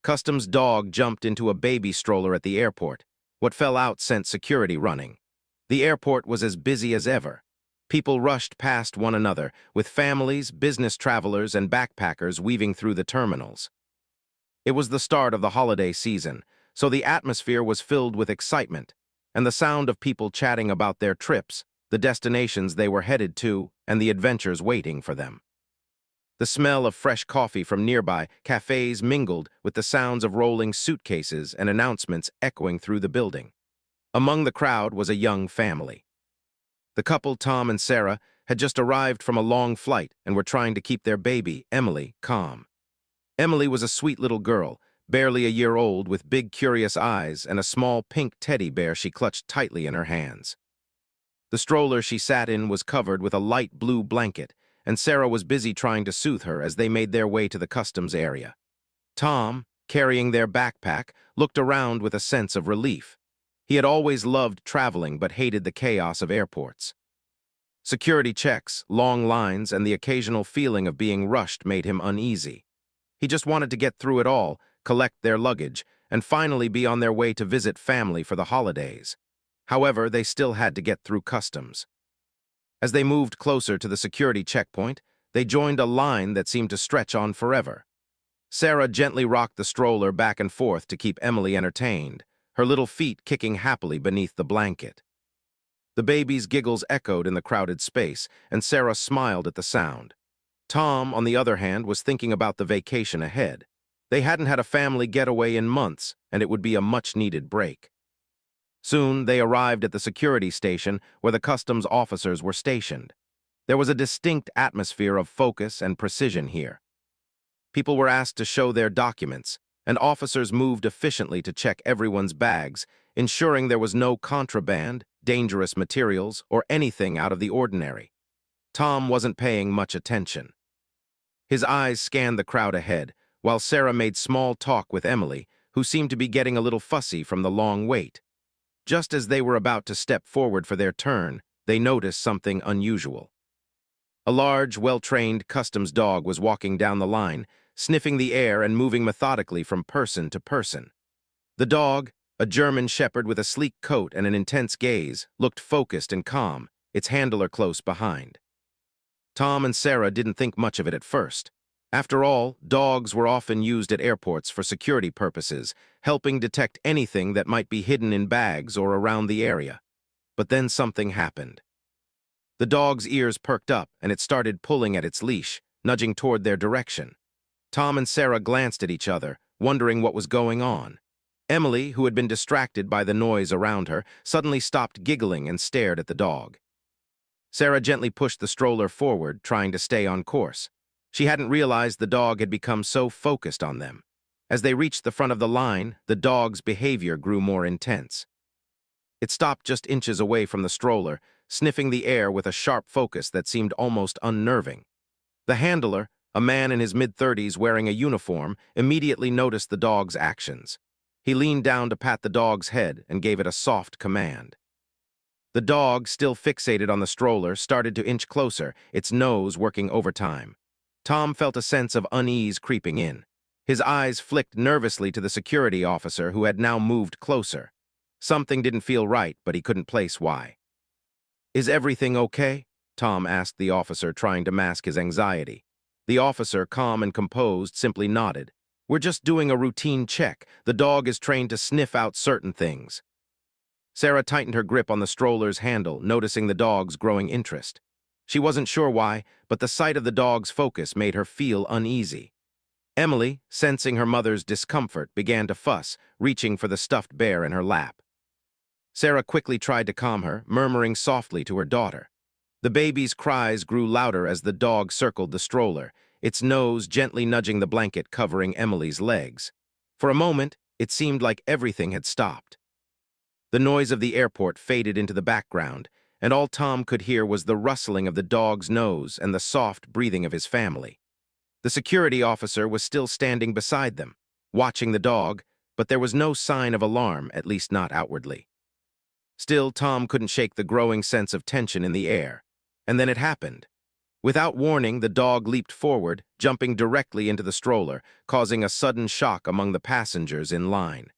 Customs dog jumped into a baby stroller at the airport. What fell out sent security running. The airport was as busy as ever. People rushed past one another, with families, business travelers, and backpackers weaving through the terminals. It was the start of the holiday season, so the atmosphere was filled with excitement, and the sound of people chatting about their trips, the destinations they were headed to, and the adventures waiting for them. The smell of fresh coffee from nearby cafes mingled with the sounds of rolling suitcases and announcements echoing through the building. Among the crowd was a young family. The couple, Tom and Sarah, had just arrived from a long flight and were trying to keep their baby, Emily, calm. Emily was a sweet little girl, barely a year old, with big, curious eyes and a small pink teddy bear she clutched tightly in her hands. The stroller she sat in was covered with a light blue blanket, and Sarah was busy trying to soothe her as they made their way to the customs area. Tom, carrying their backpack, looked around with a sense of relief. He had always loved traveling but hated the chaos of airports. Security checks, long lines, and the occasional feeling of being rushed made him uneasy. He just wanted to get through it all, collect their luggage, and finally be on their way to visit family for the holidays. However, they still had to get through customs. As they moved closer to the security checkpoint, they joined a line that seemed to stretch on forever. Sarah gently rocked the stroller back and forth to keep Emily entertained, her little feet kicking happily beneath the blanket. The baby's giggles echoed in the crowded space, and Sarah smiled at the sound. Tom, on the other hand, was thinking about the vacation ahead. They hadn't had a family getaway in months, and it would be a much-needed break. Soon, they arrived at the security station where the customs officers were stationed. There was a distinct atmosphere of focus and precision here. People were asked to show their documents, and officers moved efficiently to check everyone's bags, ensuring there was no contraband, dangerous materials, or anything out of the ordinary. Tom wasn't paying much attention. His eyes scanned the crowd ahead, while Sarah made small talk with Emily, who seemed to be getting a little fussy from the long wait. Just as they were about to step forward for their turn, they noticed something unusual. A large, well-trained customs dog was walking down the line, sniffing the air and moving methodically from person to person. The dog, a German shepherd with a sleek coat and an intense gaze, looked focused and calm, its handler close behind. Tom and Sarah didn't think much of it at first. After all, dogs were often used at airports for security purposes, helping detect anything that might be hidden in bags or around the area. But then something happened. The dog's ears perked up and it started pulling at its leash, nudging toward their direction. Tom and Sarah glanced at each other, wondering what was going on. Emily, who had been distracted by the noise around her, suddenly stopped giggling and stared at the dog. Sarah gently pushed the stroller forward, trying to stay on course. She hadn't realized the dog had become so focused on them. As they reached the front of the line, the dog's behavior grew more intense. It stopped just inches away from the stroller, sniffing the air with a sharp focus that seemed almost unnerving. The handler, a man in his mid-30s wearing a uniform, immediately noticed the dog's actions. He leaned down to pat the dog's head and gave it a soft command. The dog, still fixated on the stroller, started to inch closer, its nose working overtime. Tom felt a sense of unease creeping in. His eyes flicked nervously to the security officer who had now moved closer. Something didn't feel right, but he couldn't place why. "Is everything okay?" Tom asked the officer, trying to mask his anxiety. The officer, calm and composed, simply nodded. "We're just doing a routine check. The dog is trained to sniff out certain things." Sarah tightened her grip on the stroller's handle, noticing the dog's growing interest. She wasn't sure why, but the sight of the dog's focus made her feel uneasy. Emily, sensing her mother's discomfort, began to fuss, reaching for the stuffed bear in her lap. Sarah quickly tried to calm her, murmuring softly to her daughter. The baby's cries grew louder as the dog circled the stroller, its nose gently nudging the blanket covering Emily's legs. For a moment, it seemed like everything had stopped. The noise of the airport faded into the background, and all Tom could hear was the rustling of the dog's nose and the soft breathing of his family. The security officer was still standing beside them, watching the dog, but there was no sign of alarm, at least not outwardly. Still, Tom couldn't shake the growing sense of tension in the air. And then it happened. Without warning, the dog leaped forward, jumping directly into the stroller, causing a sudden shock among the passengers in line.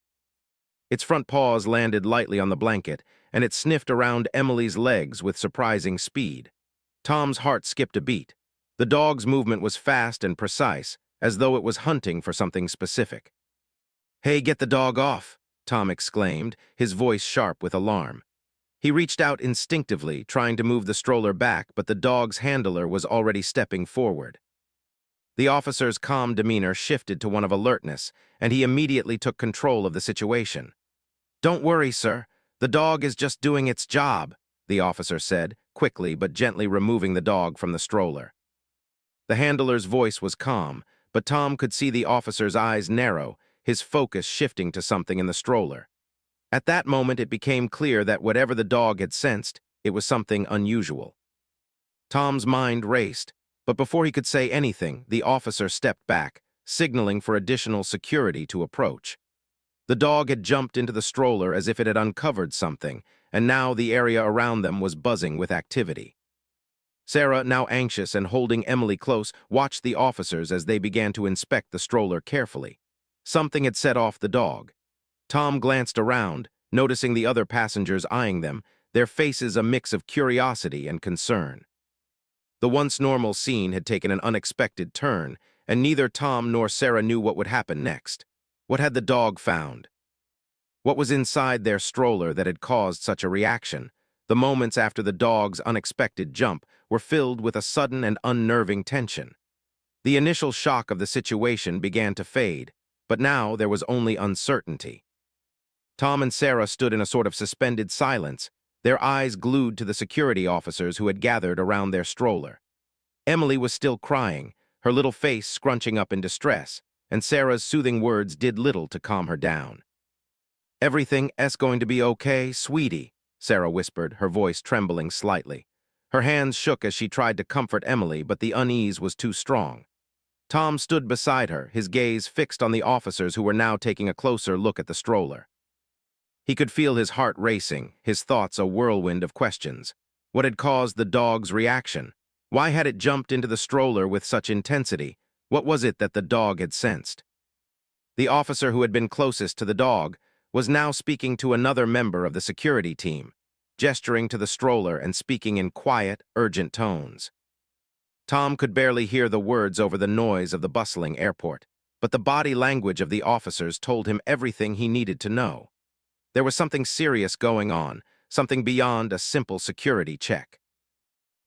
Its front paws landed lightly on the blanket, and it sniffed around Emily's legs with surprising speed. Tom's heart skipped a beat. The dog's movement was fast and precise, as though it was hunting for something specific. "Hey, get the dog off!" Tom exclaimed, his voice sharp with alarm. He reached out instinctively, trying to move the stroller back, but the dog's handler was already stepping forward. The officer's calm demeanor shifted to one of alertness, and he immediately took control of the situation. "Don't worry, sir. The dog is just doing its job," the officer said, quickly but gently removing the dog from the stroller. The handler's voice was calm, but Tom could see the officer's eyes narrow, his focus shifting to something in the stroller. At that moment, it became clear that whatever the dog had sensed, it was something unusual. Tom's mind raced, but before he could say anything, the officer stepped back, signaling for additional security to approach. The dog had jumped into the stroller as if it had uncovered something, and now the area around them was buzzing with activity. Sarah, now anxious and holding Emily close, watched the officers as they began to inspect the stroller carefully. Something had set off the dog. Tom glanced around, noticing the other passengers eyeing them, their faces a mix of curiosity and concern. The once normal scene had taken an unexpected turn, and neither Tom nor Sarah knew what would happen next. What had the dog found? What was inside their stroller that had caused such a reaction? The moments after the dog's unexpected jump were filled with a sudden and unnerving tension. The initial shock of the situation began to fade, but now there was only uncertainty. Tom and Sarah stood in a sort of suspended silence, their eyes glued to the security officers who had gathered around their stroller. Emily was still crying, her little face scrunching up in distress, and Sarah's soothing words did little to calm her down. "Everything's going to be okay, sweetie," Sarah whispered, her voice trembling slightly. Her hands shook as she tried to comfort Emily, but the unease was too strong. Tom stood beside her, his gaze fixed on the officers who were now taking a closer look at the stroller. He could feel his heart racing, his thoughts a whirlwind of questions. What had caused the dog's reaction? Why had it jumped into the stroller with such intensity? What was it that the dog had sensed? The officer who had been closest to the dog was now speaking to another member of the security team, gesturing to the stroller and speaking in quiet, urgent tones. Tom could barely hear the words over the noise of the bustling airport, but the body language of the officers told him everything he needed to know. There was something serious going on, something beyond a simple security check.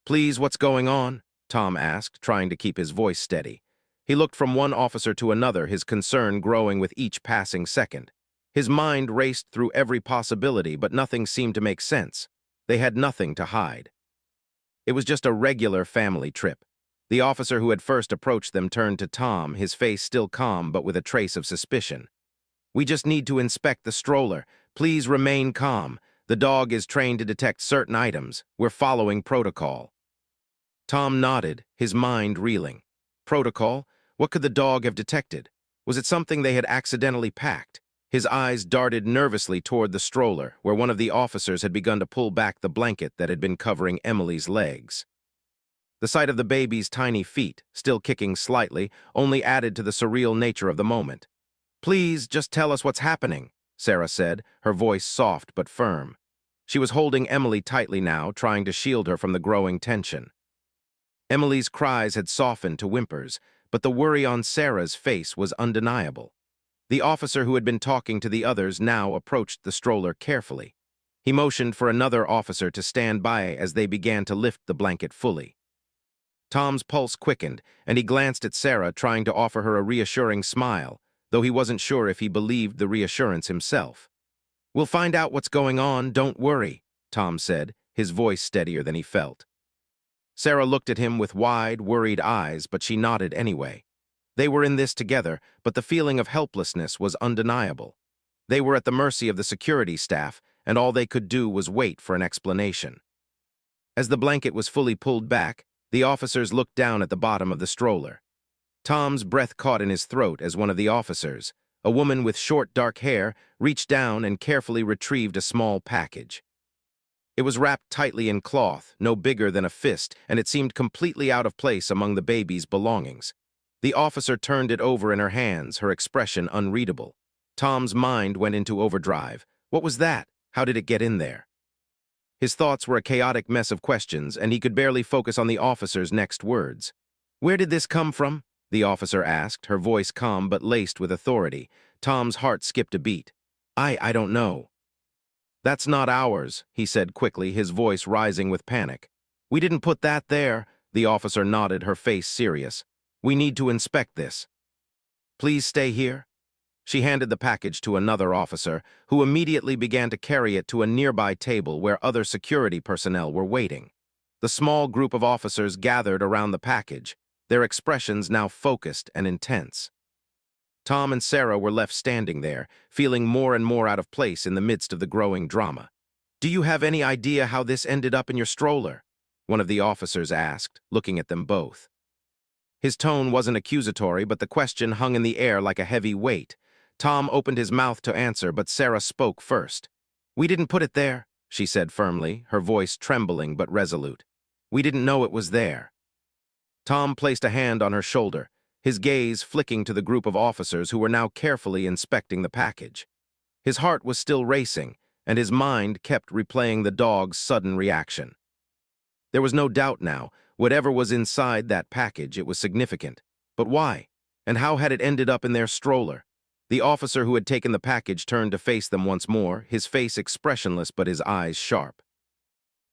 "Please, what's going on?" Tom asked, trying to keep his voice steady. He looked from one officer to another, his concern growing with each passing second. His mind raced through every possibility, but nothing seemed to make sense. They had nothing to hide. It was just a regular family trip. The officer who had first approached them turned to Tom, his face still calm but with a trace of suspicion. "We just need to inspect the stroller. Please remain calm. The dog is trained to detect certain items. We're following protocol." Tom nodded, his mind reeling. Protocol? What could the dog have detected? Was it something they had accidentally packed? His eyes darted nervously toward the stroller, where one of the officers had begun to pull back the blanket that had been covering Emily's legs. The sight of the baby's tiny feet, still kicking slightly, only added to the surreal nature of the moment. "Please, just tell us what's happening," Sarah said, her voice soft but firm. She was holding Emily tightly now, trying to shield her from the growing tension. Emily's cries had softened to whimpers, but the worry on Sarah's face was undeniable. The officer who had been talking to the others now approached the stroller carefully. He motioned for another officer to stand by as they began to lift the blanket fully. Tom's pulse quickened, and he glanced at Sarah, trying to offer her a reassuring smile, though he wasn't sure if he believed the reassurance himself. "We'll find out what's going on, don't worry," Tom said, his voice steadier than he felt. Sarah looked at him with wide, worried eyes, but she nodded anyway. They were in this together, but the feeling of helplessness was undeniable. They were at the mercy of the security staff, and all they could do was wait for an explanation. As the blanket was fully pulled back, the officers looked down at the bottom of the stroller. Tom's breath caught in his throat as one of the officers, a woman with short, dark hair, reached down and carefully retrieved a small package. It was wrapped tightly in cloth, no bigger than a fist, and it seemed completely out of place among the baby's belongings. The officer turned it over in her hands, her expression unreadable. Tom's mind went into overdrive. What was that? How did it get in there? His thoughts were a chaotic mess of questions, and he could barely focus on the officer's next words. "Where did this come from?" the officer asked, her voice calm but laced with authority. Tom's heart skipped a beat. I don't know." "That's not ours," he said quickly, his voice rising with panic. "We didn't put that there." The officer nodded, her face serious. "We need to inspect this. Please stay here." She handed the package to another officer, who immediately began to carry it to a nearby table where other security personnel were waiting. The small group of officers gathered around the package, their expressions now focused and intense. Tom and Sarah were left standing there, feeling more and more out of place in the midst of the growing drama. "Do you have any idea how this ended up in your stroller?" one of the officers asked, looking at them both. His tone wasn't accusatory, but the question hung in the air like a heavy weight. Tom opened his mouth to answer, but Sarah spoke first. "We didn't put it there," she said firmly, her voice trembling but resolute. "We didn't know it was there." Tom placed a hand on her shoulder, his gaze flicking to the group of officers who were now carefully inspecting the package. His heart was still racing, and his mind kept replaying the dog's sudden reaction. There was no doubt now, whatever was inside that package, it was significant. But why? And how had it ended up in their stroller? The officer who had taken the package turned to face them once more, his face expressionless but his eyes sharp.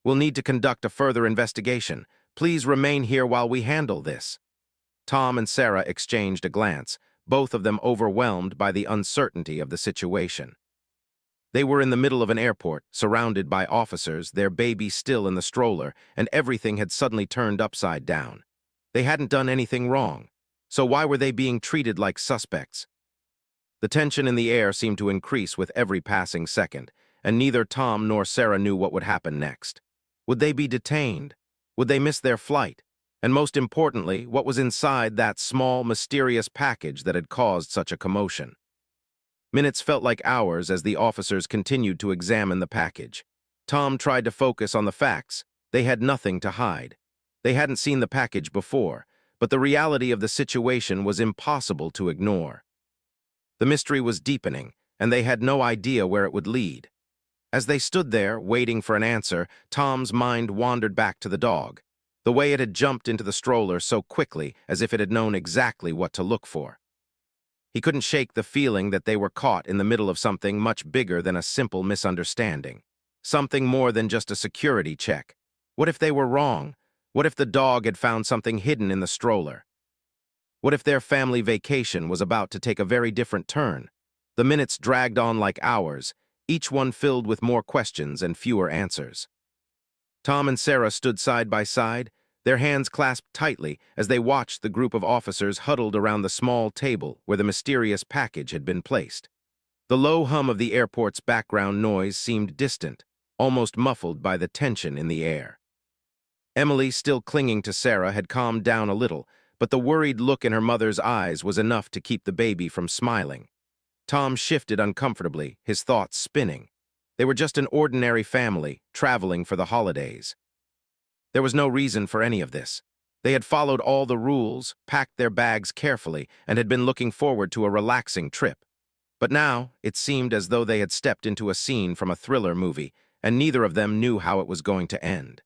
"We'll need to conduct a further investigation. Please remain here while we handle this." Tom and Sarah exchanged a glance, both of them overwhelmed by the uncertainty of the situation. They were in the middle of an airport, surrounded by officers, their baby still in the stroller, and everything had suddenly turned upside down. They hadn't done anything wrong, so why were they being treated like suspects? The tension in the air seemed to increase with every passing second, and neither Tom nor Sarah knew what would happen next. Would they be detained? Would they miss their flight? And most importantly, what was inside that small, mysterious package that had caused such a commotion? Minutes felt like hours as the officers continued to examine the package. Tom tried to focus on the facts. They had nothing to hide. They hadn't seen the package before, but the reality of the situation was impossible to ignore. The mystery was deepening, and they had no idea where it would lead. As they stood there, waiting for an answer, Tom's mind wandered back to the dog, the way it had jumped into the stroller so quickly as if it had known exactly what to look for. He couldn't shake the feeling that they were caught in the middle of something much bigger than a simple misunderstanding. Something more than just a security check. What if they were wrong? What if the dog had found something hidden in the stroller? What if their family vacation was about to take a very different turn? The minutes dragged on like hours, each one filled with more questions and fewer answers. Tom and Sarah stood side by side, their hands clasped tightly as they watched the group of officers huddled around the small table where the mysterious package had been placed. The low hum of the airport's background noise seemed distant, almost muffled by the tension in the air. Emily, still clinging to Sarah, had calmed down a little, but the worried look in her mother's eyes was enough to keep the baby from smiling. Tom shifted uncomfortably, his thoughts spinning. They were just an ordinary family, traveling for the holidays. There was no reason for any of this. They had followed all the rules, packed their bags carefully, and had been looking forward to a relaxing trip. But now, it seemed as though they had stepped into a scene from a thriller movie, and neither of them knew how it was going to end.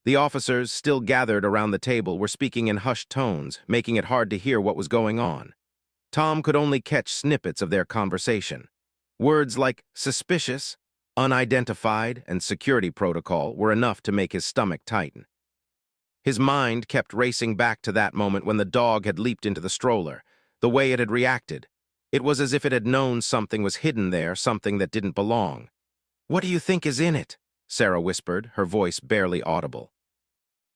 The officers, still gathered around the table, were speaking in hushed tones, making it hard to hear what was going on. Tom could only catch snippets of their conversation. Words like suspicious, unidentified, and security protocol were enough to make his stomach tighten. His mind kept racing back to that moment when the dog had leaped into the stroller, the way it had reacted. It was as if it had known something was hidden there, something that didn't belong. "What do you think is in it?" Sarah whispered, her voice barely audible.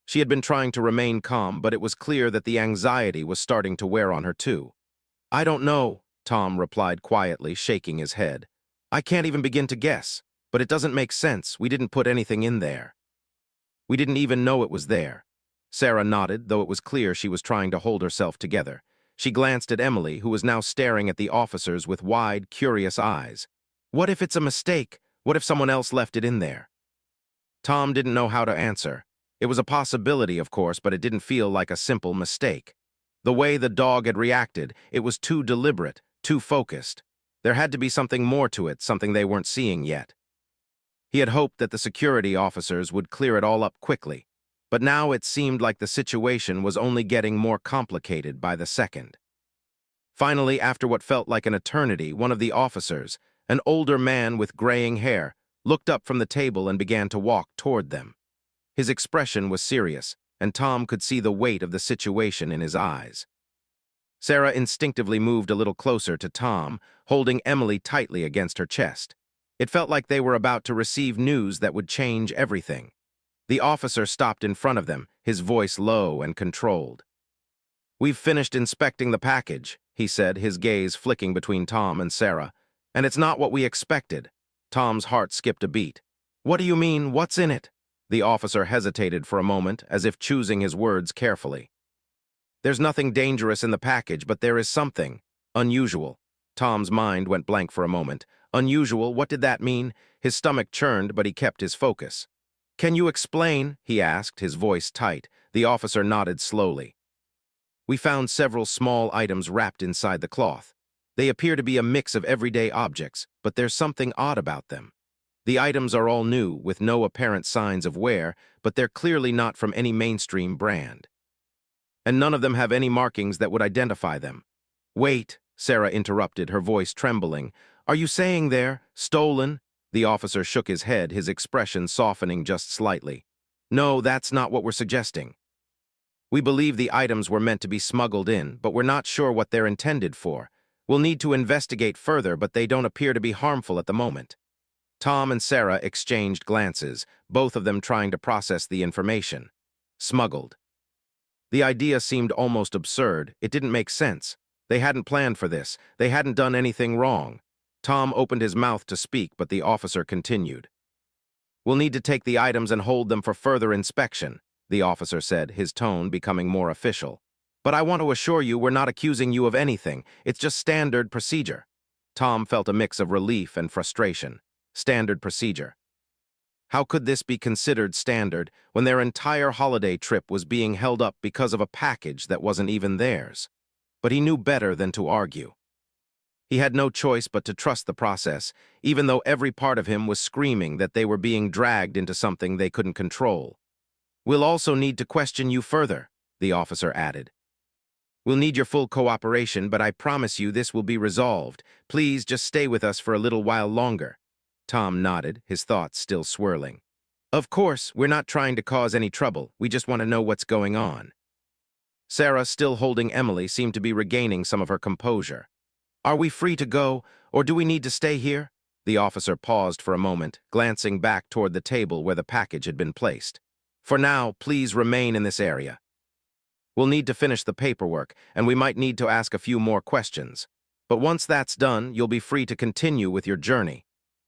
She had been trying to remain calm, but it was clear that the anxiety was starting to wear on her too. "I don't know," Tom replied quietly, shaking his head. "I can't even begin to guess, but it doesn't make sense. We didn't put anything in there. We didn't even know it was there." Sarah nodded, though it was clear she was trying to hold herself together. She glanced at Emily, who was now staring at the officers with wide, curious eyes. "What if it's a mistake? What if someone else left it in there?" Tom didn't know how to answer. It was a possibility, of course, but it didn't feel like a simple mistake. The way the dog had reacted, it was too deliberate, too focused. There had to be something more to it, something they weren't seeing yet. He had hoped that the security officers would clear it all up quickly, but now it seemed like the situation was only getting more complicated by the second. Finally, after what felt like an eternity, one of the officers, an older man with graying hair, looked up from the table and began to walk toward them. His expression was serious, and Tom could see the weight of the situation in his eyes. Sarah instinctively moved a little closer to Tom, holding Emily tightly against her chest. It felt like they were about to receive news that would change everything. The officer stopped in front of them, his voice low and controlled. "We've finished inspecting the package," he said, his gaze flicking between Tom and Sarah. "And it's not what we expected." Tom's heart skipped a beat. "What do you mean? What's in it?" The officer hesitated for a moment, as if choosing his words carefully. "There's nothing dangerous in the package, but there is something unusual." Tom's mind went blank for a moment. Unusual? What did that mean? His stomach churned, but he kept his focus. "Can you explain?" he asked, his voice tight. The officer nodded slowly. "We found several small items wrapped inside the cloth. They appear to be a mix of everyday objects, but there's something odd about them. The items are all new, with no apparent signs of wear, but they're clearly not from any mainstream brand. And none of them have any markings that would identify them." "Wait," Sarah interrupted, her voice trembling. "Are you saying they're stolen?" The officer shook his head, his expression softening just slightly. "No, that's not what we're suggesting. We believe the items were meant to be smuggled in, but we're not sure what they're intended for. We'll need to investigate further, but they don't appear to be harmful at the moment." Tom and Sarah exchanged glances, both of them trying to process the information. Smuggled. The idea seemed almost absurd. It didn't make sense. They hadn't planned for this. They hadn't done anything wrong. Tom opened his mouth to speak, but the officer continued. "We'll need to take the items and hold them for further inspection," the officer said, his tone becoming more official. "But I want to assure you we're not accusing you of anything. It's just standard procedure." Tom felt a mix of relief and frustration. Standard procedure. How could this be considered standard when their entire holiday trip was being held up because of a package that wasn't even theirs? But he knew better than to argue. He had no choice but to trust the process, even though every part of him was screaming that they were being dragged into something they couldn't control. "We'll also need to question you further," the officer added. "We'll need your full cooperation, but I promise you this will be resolved. Please just stay with us for a little while longer." Tom nodded, his thoughts still swirling. "Of course, we're not trying to cause any trouble. We just want to know what's going on." Sarah, still holding Emily, seemed to be regaining some of her composure. "Are we free to go, or do we need to stay here?" The officer paused for a moment, glancing back toward the table where the package had been placed. "For now, please remain in this area. We'll need to finish the paperwork, and we might need to ask a few more questions. But once that's done, you'll be free to continue with your journey.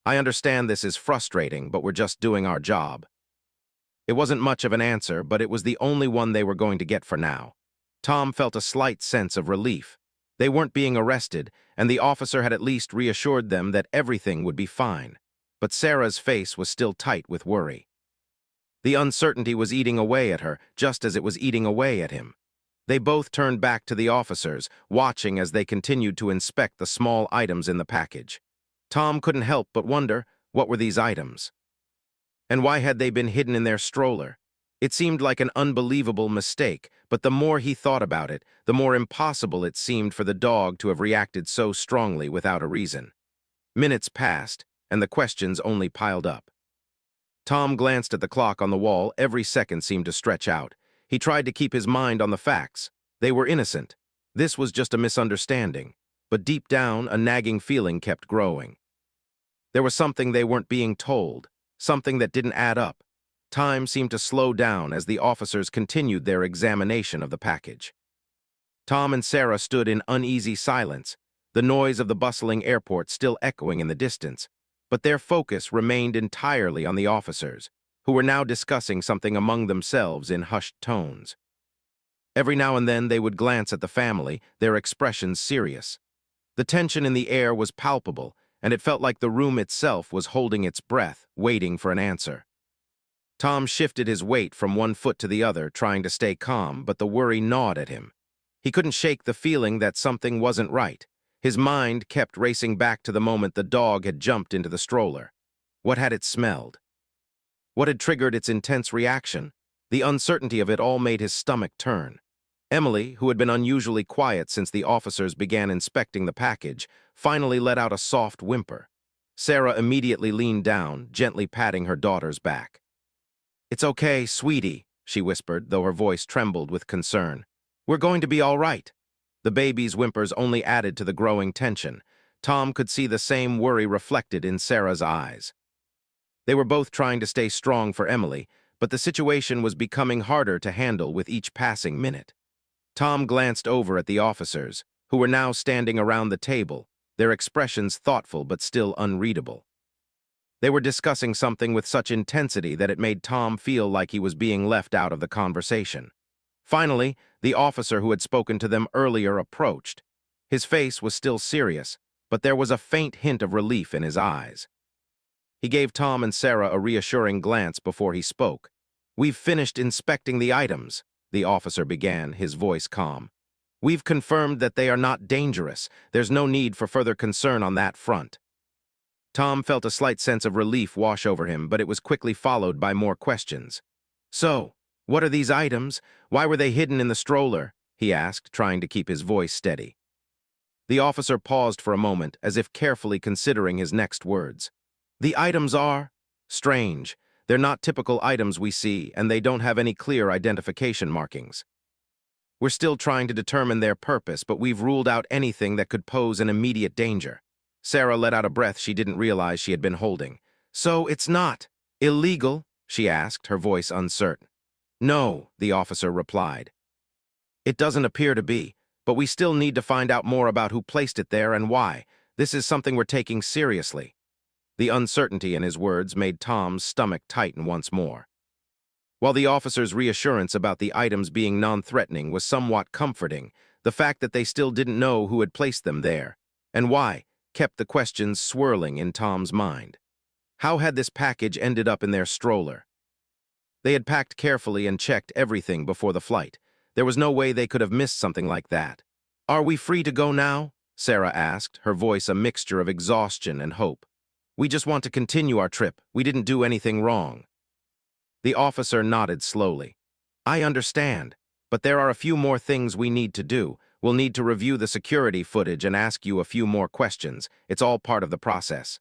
I understand this is frustrating, but we're just doing our job." It wasn't much of an answer, but it was the only one they were going to get for now. Tom felt a slight sense of relief. They weren't being arrested, and the officer had at least reassured them that everything would be fine. But Sarah's face was still tight with worry. The uncertainty was eating away at her, just as it was eating away at him. They both turned back to the officers, watching as they continued to inspect the small items in the package. Tom couldn't help but wonder, what were these items? And why had they been hidden in their stroller? It seemed like an unbelievable mistake, but the more he thought about it, the more impossible it seemed for the dog to have reacted so strongly without a reason. Minutes passed, and the questions only piled up. Tom glanced at the clock on the wall. Every second seemed to stretch out. He tried to keep his mind on the facts. They were innocent. This was just a misunderstanding. But deep down, a nagging feeling kept growing. There was something they weren't being told, something that didn't add up. Time seemed to slow down as the officers continued their examination of the package. Tom and Sarah stood in uneasy silence, the noise of the bustling airport still echoing in the distance, but their focus remained entirely on the officers, who were now discussing something among themselves in hushed tones. Every now and then they would glance at the family, their expressions serious. The tension in the air was palpable, and it felt like the room itself was holding its breath, waiting for an answer. Tom shifted his weight from one foot to the other, trying to stay calm, but the worry gnawed at him. He couldn't shake the feeling that something wasn't right. His mind kept racing back to the moment the dog had jumped into the stroller. What had it smelled? What had triggered its intense reaction? The uncertainty of it all made his stomach turn. Emily, who had been unusually quiet since the officers began inspecting the package, finally let out a soft whimper. Sarah immediately leaned down, gently patting her daughter's back. "It's okay, sweetie," she whispered, though her voice trembled with concern. "We're going to be all right." The baby's whimpers only added to the growing tension. Tom could see the same worry reflected in Sarah's eyes. They were both trying to stay strong for Emily, but the situation was becoming harder to handle with each passing minute. Tom glanced over at the officers, who were now standing around the table, their expressions thoughtful but still unreadable. They were discussing something with such intensity that it made Tom feel like he was being left out of the conversation. Finally, the officer who had spoken to them earlier approached. His face was still serious, but there was a faint hint of relief in his eyes. He gave Tom and Sarah a reassuring glance before he spoke. "We've finished inspecting the items," the officer began, his voice calm. "We've confirmed that they are not dangerous. There's no need for further concern on that front." Tom felt a slight sense of relief wash over him, but it was quickly followed by more questions. "So, what are these items? Why were they hidden in the stroller?" he asked, trying to keep his voice steady. The officer paused for a moment, as if carefully considering his next words. "The items are strange. They're not typical items we see, and they don't have any clear identification markings. We're still trying to determine their purpose, but we've ruled out anything that could pose an immediate danger." Sarah let out a breath she didn't realize she had been holding. "So it's not illegal?" she asked, her voice uncertain. "No," the officer replied. "It doesn't appear to be, but we still need to find out more about who placed it there and why. This is something we're taking seriously." The uncertainty in his words made Tom's stomach tighten once more. While the officer's reassurance about the items being non-threatening was somewhat comforting, the fact that they still didn't know who had placed them there, and why, kept the questions swirling in Tom's mind. How had this package ended up in their stroller? They had packed carefully and checked everything before the flight. There was no way they could have missed something like that. "Are we free to go now?" Sarah asked, her voice a mixture of exhaustion and hope. "We just want to continue our trip. We didn't do anything wrong." The officer nodded slowly. "I understand, but there are a few more things we need to do. We'll need to review the security footage and ask you a few more questions. It's all part of the process."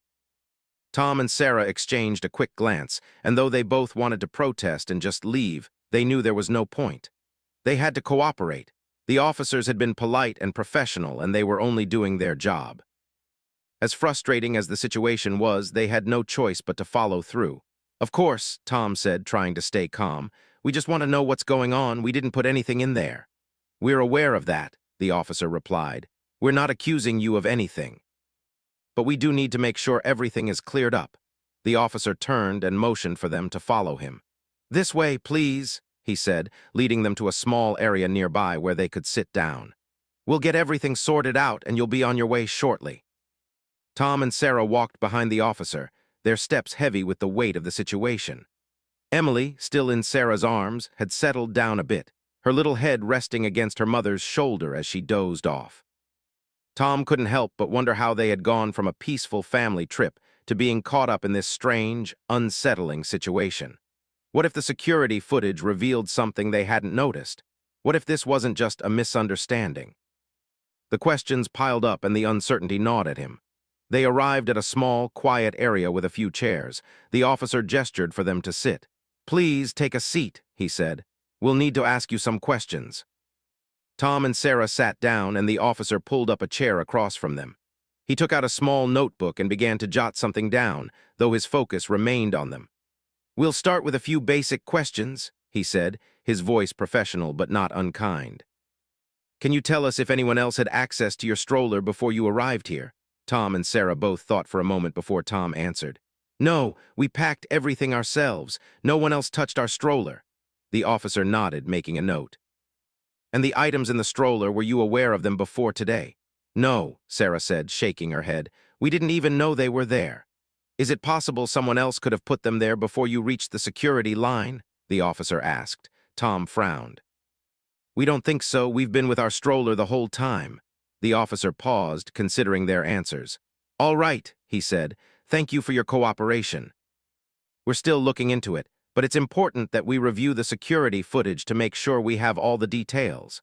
Tom and Sarah exchanged a quick glance, and though they both wanted to protest and just leave, they knew there was no point. They had to cooperate. The officers had been polite and professional, and they were only doing their job. As frustrating as the situation was, they had no choice but to follow through. "Of course," Tom said, trying to stay calm. "We just want to know what's going on. We didn't put anything in there." "We're aware of that," the officer replied. "We're not accusing you of anything. But we do need to make sure everything is cleared up." The officer turned and motioned for them to follow him. "This way, please," he said, leading them to a small area nearby where they could sit down. "We'll get everything sorted out and you'll be on your way shortly." Tom and Sarah walked behind the officer, their steps heavy with the weight of the situation. Emily, still in Sarah's arms, had settled down a bit, her little head resting against her mother's shoulder as she dozed off. Tom couldn't help but wonder how they had gone from a peaceful family trip to being caught up in this strange, unsettling situation. What if the security footage revealed something they hadn't noticed? What if this wasn't just a misunderstanding? The questions piled up and the uncertainty gnawed at him. They arrived at a small, quiet area with a few chairs. The officer gestured for them to sit. "Please take a seat," he said. "We'll need to ask you some questions." Tom and Sarah sat down, and the officer pulled up a chair across from them. He took out a small notebook and began to jot something down, though his focus remained on them. "We'll start with a few basic questions," he said, his voice professional but not unkind. "Can you tell us if anyone else had access to your stroller before you arrived here?" Tom and Sarah both thought for a moment before Tom answered. "No, we packed everything ourselves. No one else touched our stroller." The officer nodded, making a note. "And the items in the stroller, were you aware of them before today?" "No," Sarah said, shaking her head. "We didn't even know they were there." Is it possible someone else could have put them there before you reached the security line? The officer asked. Tom frowned. We don't think so. We've been with our stroller the whole time. The officer paused, considering their answers. All right, he said. Thank you for your cooperation. We're still looking into it, but it's important that we review the security footage to make sure we have all the details.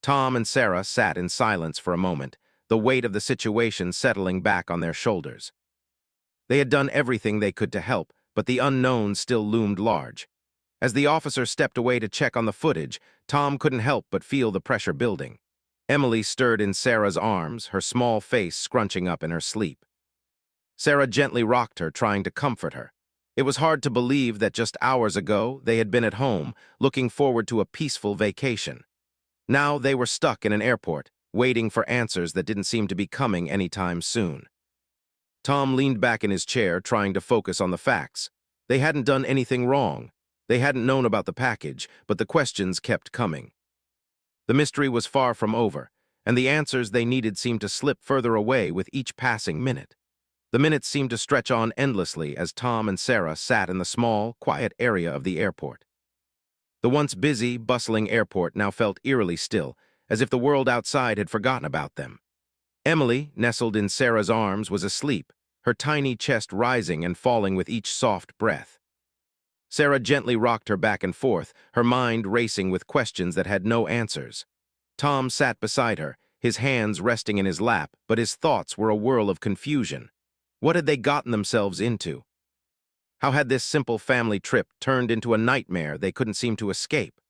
Tom and Sarah sat in silence for a moment, the weight of the situation settling back on their shoulders. They had done everything they could to help, but the unknown still loomed large. As the officer stepped away to check on the footage, Tom couldn't help but feel the pressure building. Emily stirred in Sarah's arms, her small face scrunching up in her sleep. Sarah gently rocked her, trying to comfort her. It was hard to believe that just hours ago they had been at home, looking forward to a peaceful vacation. Now they were stuck in an airport, waiting for answers that didn't seem to be coming anytime soon. Tom leaned back in his chair, trying to focus on the facts. They hadn't done anything wrong. They hadn't known about the package, but the questions kept coming. The mystery was far from over, and the answers they needed seemed to slip further away with each passing minute. The minutes seemed to stretch on endlessly as Tom and Sarah sat in the small, quiet area of the airport. The once busy, bustling airport now felt eerily still, as if the world outside had forgotten about them. Emily, nestled in Sarah's arms, was asleep, her tiny chest rising and falling with each soft breath. Sarah gently rocked her back and forth, her mind racing with questions that had no answers. Tom sat beside her, his hands resting in his lap, but his thoughts were a whirl of confusion. What had they gotten themselves into? How had this simple family trip turned into a nightmare they couldn't seem to escape?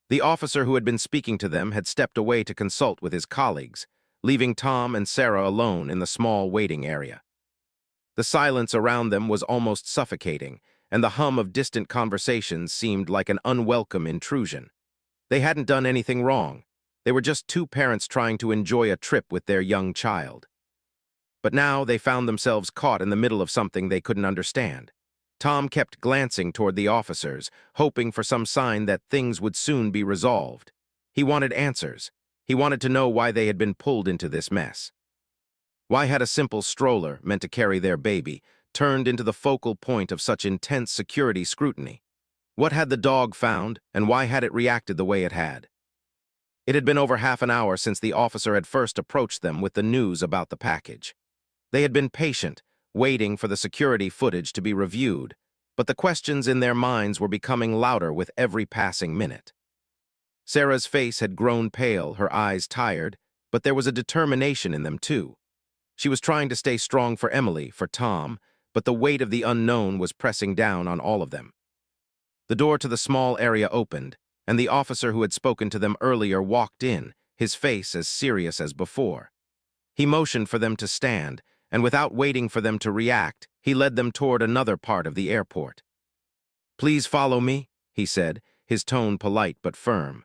The officer who had been speaking to them had stepped away to consult with his colleagues, leaving Tom and Sarah alone in the small waiting area. The silence around them was almost suffocating, and the hum of distant conversations seemed like an unwelcome intrusion. They hadn't done anything wrong. They were just two parents trying to enjoy a trip with their young child. But now they found themselves caught in the middle of something they couldn't understand. Tom kept glancing toward the officers, hoping for some sign that things would soon be resolved. He wanted answers. He wanted to know why they had been pulled into this mess. Why had a simple stroller, meant to carry their baby, turned into the focal point of such intense security scrutiny? What had the dog found, and why had it reacted the way it had? It had been over half an hour since the officer had first approached them with the news about the package. They had been patient, waiting for the security footage to be reviewed, but the questions in their minds were becoming louder with every passing minute. Sarah's face had grown pale, her eyes tired, but there was a determination in them too. She was trying to stay strong for Emily, for Tom, but the weight of the unknown was pressing down on all of them. The door to the small area opened, and the officer who had spoken to them earlier walked in, his face as serious as before. He motioned for them to stand, and without waiting for them to react, he led them toward another part of the airport. "Please follow me," he said, his tone polite but firm.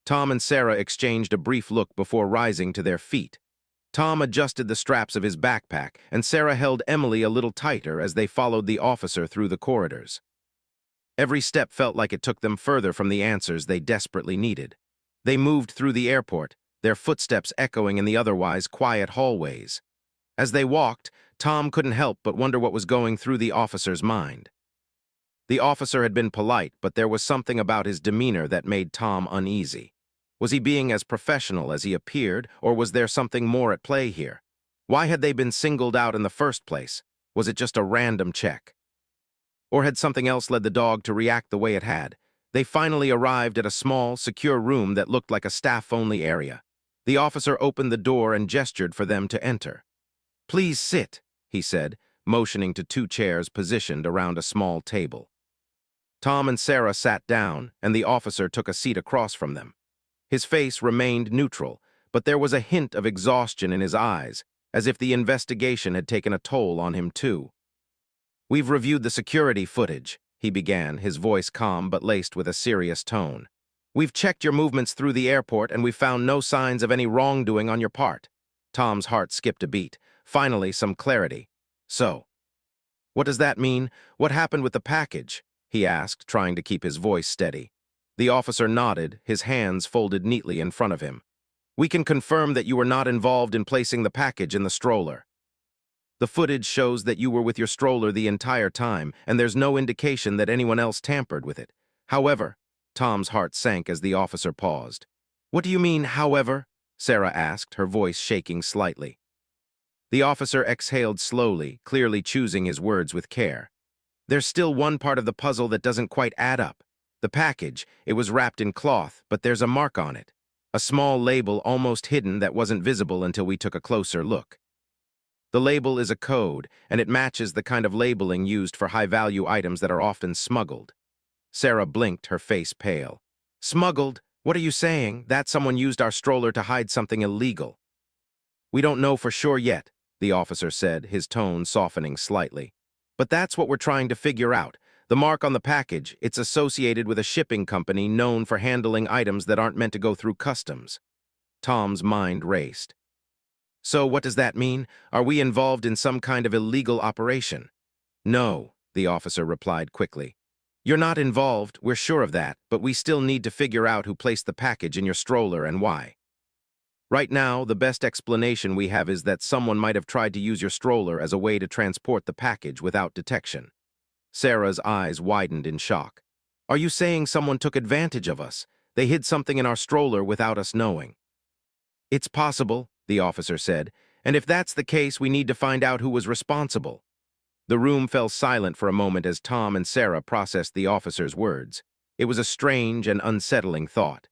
Tom and Sarah exchanged a brief look before rising to their feet. Tom adjusted the straps of his backpack, and Sarah held Emily a little tighter as they followed the officer through the corridors. Every step felt like it took them further from the answers they desperately needed. They moved through the airport, their footsteps echoing in the otherwise quiet hallways. As they walked, Tom couldn't help but wonder what was going through the officer's mind. The officer had been polite, but there was something about his demeanor that made Tom uneasy. Was he being as professional as he appeared, or was there something more at play here? Why had they been singled out in the first place? Was it just a random check? Or had something else led the dog to react the way it had? They finally arrived at a small, secure room that looked like a staff-only area. The officer opened the door and gestured for them to enter. "Please sit," he said, motioning to two chairs positioned around a small table. Tom and Sarah sat down, and the officer took a seat across from them. His face remained neutral, but there was a hint of exhaustion in his eyes, as if the investigation had taken a toll on him too. "We've reviewed the security footage," he began, his voice calm but laced with a serious tone. "We've checked your movements through the airport, and we've found no signs of any wrongdoing on your part." Tom's heart skipped a beat. Finally, some clarity. "So, what does that mean? What happened with the package?" he asked, trying to keep his voice steady. The officer nodded, his hands folded neatly in front of him. "We can confirm that you were not involved in placing the package in the stroller." The footage shows that you were with your stroller the entire time, and there's no indication that anyone else tampered with it. However, Tom's heart sank as the officer paused. What do you mean, however? Sarah asked, her voice shaking slightly. The officer exhaled slowly, clearly choosing his words with care. There's still one part of the puzzle that doesn't quite add up. The package, it was wrapped in cloth, but there's a mark on it. A small label almost hidden that wasn't visible until we took a closer look. The label is a code, and it matches the kind of labeling used for high-value items that are often smuggled. Sarah blinked, her face pale. Smuggled? What are you saying? That someone used our stroller to hide something illegal. We don't know for sure yet, the officer said, his tone softening slightly. But that's what we're trying to figure out. The mark on the package, it's associated with a shipping company known for handling items that aren't meant to go through customs. Tom's mind raced. So what does that mean? Are we involved in some kind of illegal operation? No, the officer replied quickly. You're not involved, we're sure of that, but we still need to figure out who placed the package in your stroller and why. Right now, the best explanation we have is that someone might have tried to use your stroller as a way to transport the package without detection. Sarah's eyes widened in shock. Are you saying someone took advantage of us? They hid something in our stroller without us knowing. It's possible, the officer said, and if that's the case, we need to find out who was responsible. The room fell silent for a moment as Tom and Sarah processed the officer's words. It was a strange and unsettling thought.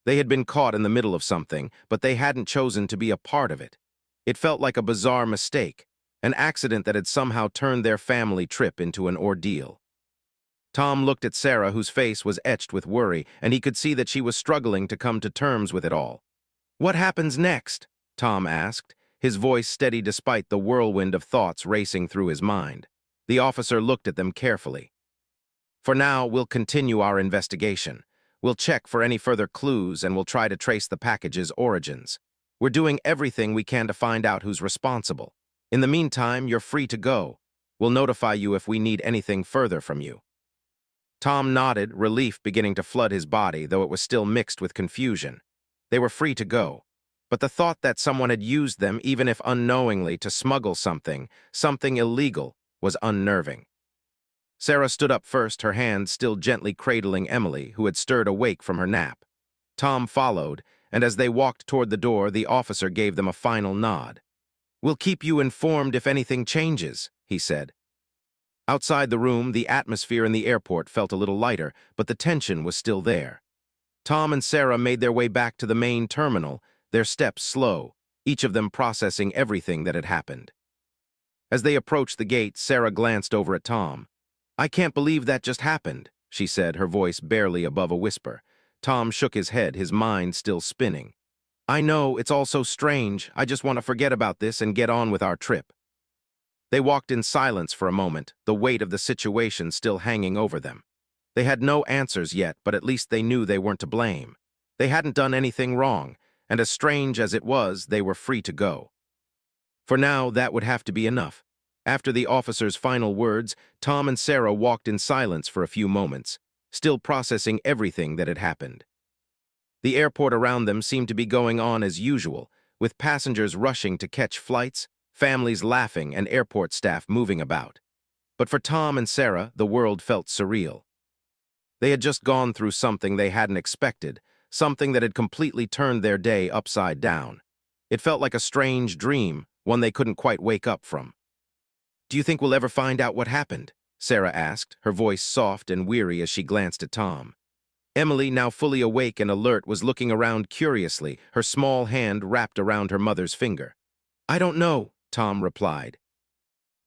They had been caught in the middle of something, but they hadn't chosen to be a part of it. It felt like a bizarre mistake, an accident that had somehow turned their family trip into an ordeal. Tom looked at Sarah, whose face was etched with worry, and he could see that she was struggling to come to terms with it all. What happens next? Tom asked, his voice steady despite the whirlwind of thoughts racing through his mind. The officer looked at them carefully. For now, we'll continue our investigation. We'll check for any further clues and we'll try to trace the package's origins. We're doing everything we can to find out who's responsible. In the meantime, you're free to go. We'll notify you if we need anything further from you. Tom nodded, relief beginning to flood his body, though it was still mixed with confusion. They were free to go. But the thought that someone had used them, even if unknowingly, to smuggle something illegal, was unnerving. Sarah stood up first, her hand still gently cradling Emily, who had stirred awake from her nap. Tom followed, and as they walked toward the door, the officer gave them a final nod. We'll keep you informed if anything changes, he said. Outside the room, the atmosphere in the airport felt a little lighter, but the tension was still there. Tom and Sarah made their way back to the main terminal, their steps slow, each of them processing everything that had happened. As they approached the gate, Sarah glanced over at Tom. I can't believe that just happened, she said, her voice barely above a whisper. Tom shook his head, his mind still spinning. I know, it's all so strange. I just want to forget about this and get on with our trip. They walked in silence for a moment, the weight of the situation still hanging over them. They had no answers yet, but at least they knew they weren't to blame. They hadn't done anything wrong, and as strange as it was, they were free to go. For now, that would have to be enough. After the officer's final words, Tom and Sarah walked in silence for a few moments, still processing everything that had happened. The airport around them seemed to be going on as usual, with passengers rushing to catch flights, families laughing, and airport staff moving about. But for Tom and Sarah, the world felt surreal. They had just gone through something they hadn't expected, something that had completely turned their day upside down. It felt like a strange dream, one they couldn't quite wake up from. Do you think we'll ever find out what happened? Sarah asked, her voice soft and weary as she glanced at Tom. Emily, now fully awake and alert, was looking around curiously, her small hand wrapped around her mother's finger. I don't know, Tom replied.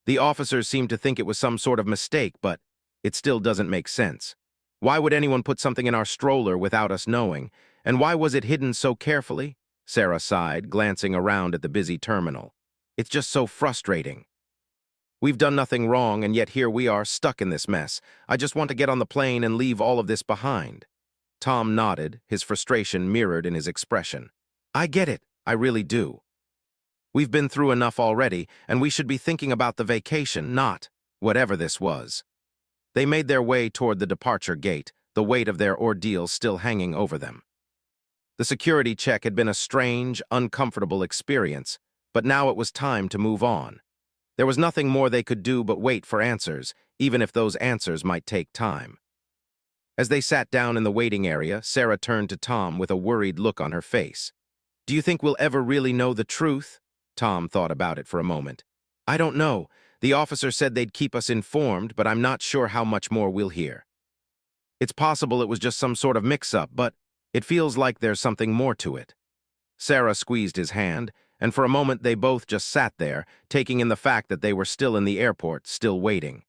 The officers seemed to think it was some sort of mistake, but it still doesn't make sense. Why would anyone put something in our stroller without us knowing? And why was it hidden so carefully? Sarah sighed, glancing around at the busy terminal. It's just so frustrating. We've done nothing wrong, and yet here we are, stuck in this mess. I just want to get on the plane and leave all of this behind. Tom nodded, his frustration mirrored in his expression. I get it, I really do. We've been through enough already, and we should be thinking about the vacation, not whatever this was. They made their way toward the departure gate, the weight of their ordeal still hanging over them. The security check had been a strange, uncomfortable experience, but now it was time to move on. There was nothing more they could do but wait for answers, even if those answers might take time. As they sat down in the waiting area, Sarah turned to Tom with a worried look on her face. "Do you think we'll ever really know the truth?" Tom thought about it for a moment. "I don't know. The officer said they'd keep us informed, but I'm not sure how much more we'll hear. It's possible it was just some sort of mix-up, but it feels like there's something more to it." Sarah squeezed his hand, and for a moment they both just sat there, taking in the fact that they were still in the airport, still waiting.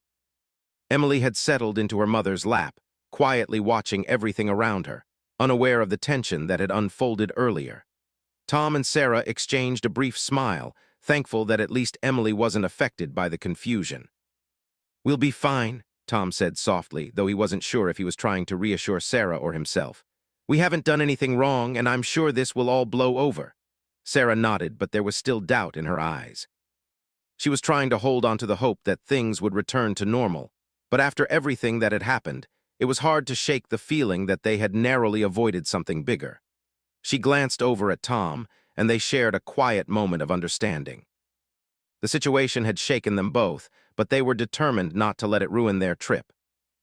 Emily had settled into her mother's lap, quietly watching everything around her, unaware of the tension that had unfolded earlier. Tom and Sarah exchanged a brief smile, thankful that at least Emily wasn't affected by the confusion. "We'll be fine," Tom said softly, though he wasn't sure if he was trying to reassure Sarah or himself. "We haven't done anything wrong, and I'm sure this will all blow over." Sarah nodded, but there was still doubt in her eyes. She was trying to hold on to the hope that things would return to normal, but after everything that had happened, it was hard to shake the feeling that they had narrowly avoided something bigger. She glanced over at Tom, and they shared a quiet moment of understanding. The situation had shaken them both, but they were determined not to let it ruin their trip.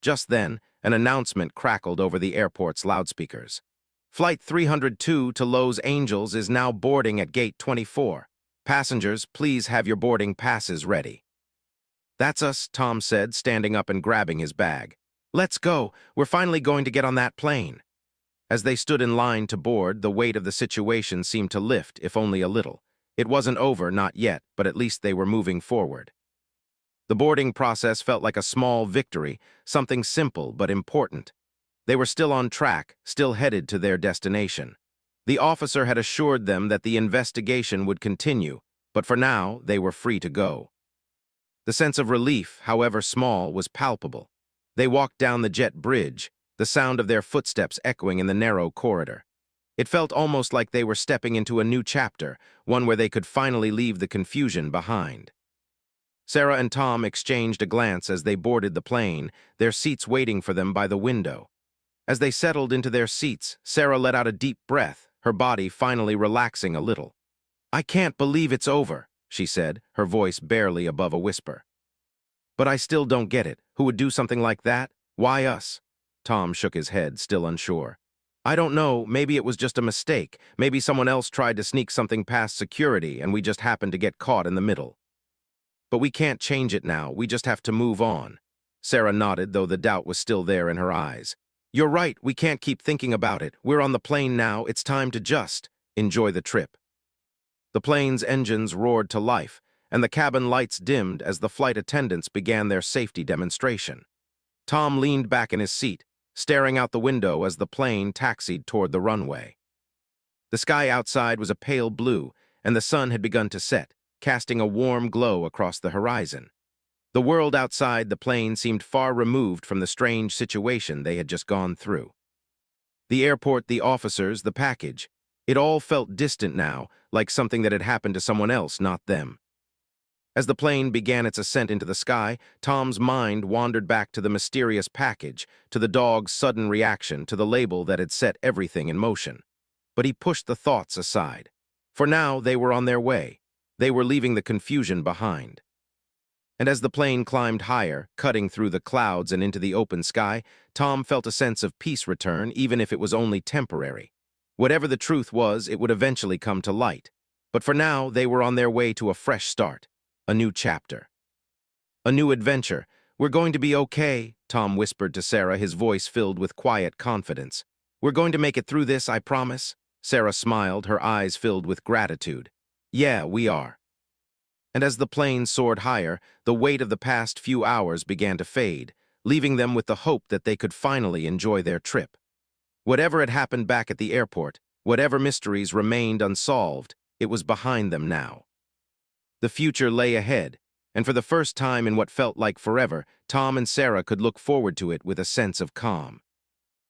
Just then, an announcement crackled over the airport's loudspeakers. "Flight 302 to Los Angeles is now boarding at Gate 24. Passengers, please have your boarding passes ready." "That's us," Tom said, standing up and grabbing his bag. "Let's go. We're finally going to get on that plane." As they stood in line to board, the weight of the situation seemed to lift, if only a little. It wasn't over, not yet, but at least they were moving forward. The boarding process felt like a small victory, something simple but important. They were still on track, still headed to their destination. The officer had assured them that the investigation would continue, but for now, they were free to go. The sense of relief, however small, was palpable. They walked down the jet bridge, the sound of their footsteps echoing in the narrow corridor. It felt almost like they were stepping into a new chapter, one where they could finally leave the confusion behind. Sarah and Tom exchanged a glance as they boarded the plane, their seats waiting for them by the window. As they settled into their seats, Sarah let out a deep breath, her body finally relaxing a little. "I can't believe it's over," she said, her voice barely above a whisper. "But I still don't get it. Who would do something like that? Why us?" Tom shook his head, still unsure. "I don't know. Maybe it was just a mistake. Maybe someone else tried to sneak something past security and we just happened to get caught in the middle. But we can't change it now. We just have to move on." Sarah nodded, though the doubt was still there in her eyes. "You're right. We can't keep thinking about it. We're on the plane now. It's time to just enjoy the trip." The plane's engines roared to life, and the cabin lights dimmed as the flight attendants began their safety demonstration. Tom leaned back in his seat, staring out the window as the plane taxied toward the runway. The sky outside was a pale blue, and the sun had begun to set, casting a warm glow across the horizon. The world outside the plane seemed far removed from the strange situation they had just gone through. The airport, the officers, the package, it all felt distant now, like something that had happened to someone else, not them. As the plane began its ascent into the sky, Tom's mind wandered back to the mysterious package, to the dog's sudden reaction, to the label that had set everything in motion. But he pushed the thoughts aside. For now, they were on their way. They were leaving the confusion behind. And as the plane climbed higher, cutting through the clouds and into the open sky, Tom felt a sense of peace return, even if it was only temporary. Whatever the truth was, it would eventually come to light. But for now, they were on their way to a fresh start. A new chapter. A new adventure. "We're going to be okay," Tom whispered to Sarah, his voice filled with quiet confidence. "We're going to make it through this, I promise." Sarah smiled, her eyes filled with gratitude. "Yeah, we are." And as the plane soared higher, the weight of the past few hours began to fade, leaving them with the hope that they could finally enjoy their trip. Whatever had happened back at the airport, whatever mysteries remained unsolved, it was behind them now. The future lay ahead, and for the first time in what felt like forever, Tom and Sarah could look forward to it with a sense of calm.